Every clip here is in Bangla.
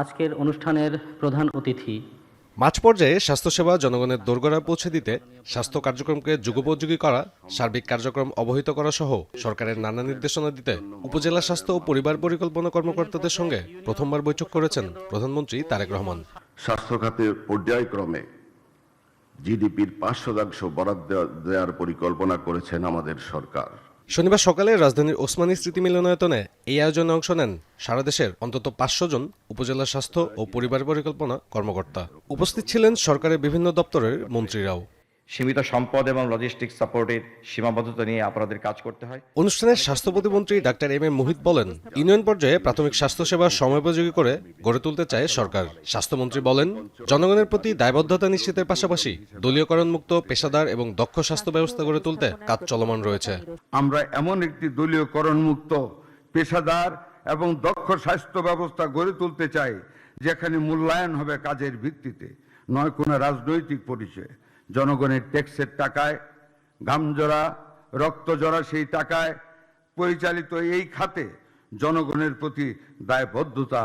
আজকের অনুষ্ঠানের প্রধান অতিথি মাঝ পর্যায়ে স্বাস্থ্যসেবা জনগণের দোরগোড়ায় পৌঁছে দিতে স্বাস্থ্য কার্যক্রমকে যুগোপযোগী করা, সার্বিক কার্যক্রম অবহিত করা সহ সরকারের নানা নির্দেশনা দিতে উপজেলা স্বাস্থ্য ও পরিবার পরিকল্পনা কর্মকর্তাদের সঙ্গে প্রথমবার বৈঠক করেছেন প্রধানমন্ত্রী তারেক রহমান। স্বাস্থ্য খাতে পর্যায়ক্রমে জিডিপির 5% বরাদ্দ দেওয়ার পরিকল্পনা করেছেন আমাদের সরকার। শনিবার সকালে রাজধানীর ওসমানী স্মৃতি মিলনায়তনে এই আয়োজনে অংশ নেন সারা দেশের অন্তত 500 জন উপজেলা স্বাস্থ্য ও পরিবার পরিকল্পনা কর্মকর্তা। উপস্থিত ছিলেন সরকারের বিভিন্ন দপ্তরের মন্ত্রীরাও। সীমিত সম্পদ এবং লজিস্টিক্স সাপোর্টের সীমাবদ্ধতা নিয়ে আপনাদের কাজ করতে হয়। অনুষ্ঠানে স্বাস্থ্য প্রতিমন্ত্রী ডাক্তার এম এম মুহিত বলেন, ইউনিয়ন পর্যায়ে প্রাথমিক স্বাস্থ্যসেবা সময়োপযোগী করে গড়ে তুলতে চায় সরকার। স্বাস্থ্যমন্ত্রী বলেন, জনগণের প্রতি দায়বদ্ধতা নিশ্চিতের পাশাপাশি দলীয়করণমুক্ত, পেশাদার এবং দক্ষ স্বাস্থ্য ব্যবস্থা গড়ে তুলতে কাজ চলমান রয়েছে। আমরা এমন একটি দলীয়করণমুক্ত, পেশাদার এবং দক্ষ স্বাস্থ্য ব্যবস্থা গড়ে তুলতে চাই যেখানে মূল্যায়ন হবে কাজের ভিত্তিতে, নয় কোনো রাজনৈতিক পরিচয়। জনগণের ট্যাক্সের টাকায়, ঘামজরা রক্তজরা সেই টাকায় পরিচালিত এই খাতে জনগণের প্রতি দায়বদ্ধতা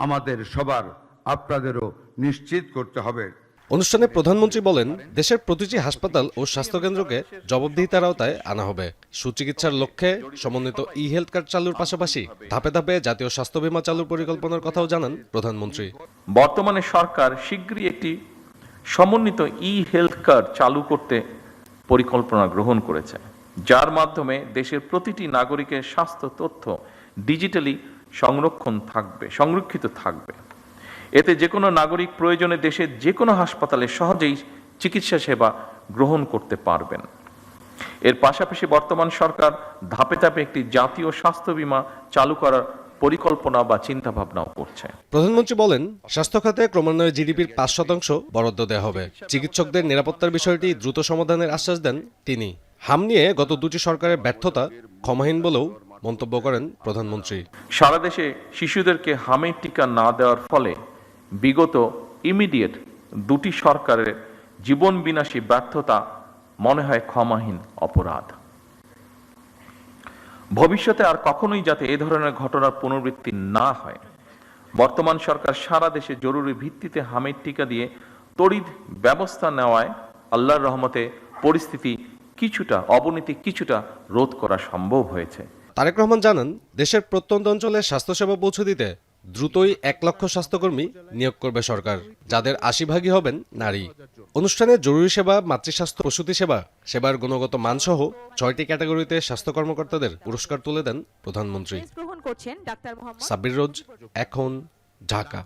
আমাদের সবার, আপনাদেরও নিশ্চিত করতে হবে। অনুষ্ঠানে প্রধানমন্ত্রী বলেন, দেশের প্রতিটি হাসপাতাল ও স্বাস্থ্যকেন্দ্রকে জবাবদিহিতার আওতায় আনা হবে। সুচিকিৎসার লক্ষ্যে সমন্বিত ই হেলথ কার্ড চালুর পাশাপাশি ধাপে ধাপে জাতীয় স্বাস্থ্য বীমা চালুর পরিকল্পনার কথাও জানান প্রধানমন্ত্রী। বর্তমানে সরকার শীঘ্রই একটি সমন্বিত ই হেলথ কার্ড চালু করতে পরিকল্পনা গ্রহণ করেছে, যার মাধ্যমে দেশের প্রতিটি নাগরিকের স্বাস্থ্য তথ্য ডিজিটালি সংরক্ষিত থাকবে। এতে যে কোনো নাগরিক প্রয়োজনে দেশের যে কোনো হাসপাতালে সহজেই চিকিৎসা সেবা গ্রহণ করতে পারবেন। এর পাশাপাশি বর্তমান সরকার ধাপে ধাপে একটি জাতীয় স্বাস্থ্য বীমা চালু করার পরিকল্পনা বা চিন্তা ভাবনাও করছে। প্রধানমন্ত্রী বলেন, স্বাস্থ্য খাতে ক্রমান্বয়ে জিডিপির 5% বরাদ্দ দেওয়া হবে। চিকিৎসকদের নিরাপত্তার বিষয়টি দ্রুত সমাধানের আশ্বাস দেন তিনি। হাম নিয়ে গত দুটি সরকারের ব্যর্থতা ক্ষমাহীন বলেও মন্তব্য করেন প্রধানমন্ত্রী। সারা দেশে শিশুদেরকে হামের টিকা না দেওয়ার ফলে বিগত ইমিডিয়েট দুটি সরকারের জীবন বিনাশী ব্যর্থতা মনে হয় ক্ষমাহীন অপরাধ। ভবিষ্যতে আর কখনোই যাতে এ ধরনের ঘটনার পুনরাবৃত্তি না হয়, বর্তমান সরকার সারা দেশে জরুরি ভিত্তিতে হামের টিকা দিয়ে তড়িৎ ব্যবস্থা নেওয়ায় আল্লাহর রহমতে পরিস্থিতি অবনতি কিছুটা রোধ করা সম্ভব হয়েছে। তারেক রহমান জানান, দেশের প্রত্যন্ত অঞ্চলে স্বাস্থ্যসেবা পৌঁছে দিতে দ্রুতই 1 লক্ষ স্বাস্থ্যকর্মী নিয়োগ করবে সরকার, যাদের 80% হবেন নারী। অনুষ্ঠানে জরুরি সেবা, মাতৃস্বাস্থ্য, প্রসূতি সেবার গুণগত মানসহ 6টি ক্যাটাগরিতে স্বাস্থ্য কর্মকর্তাদের পুরস্কার তুলে দেন প্রধানমন্ত্রী। সাব্বির রোজ, এখন, ঢাকা।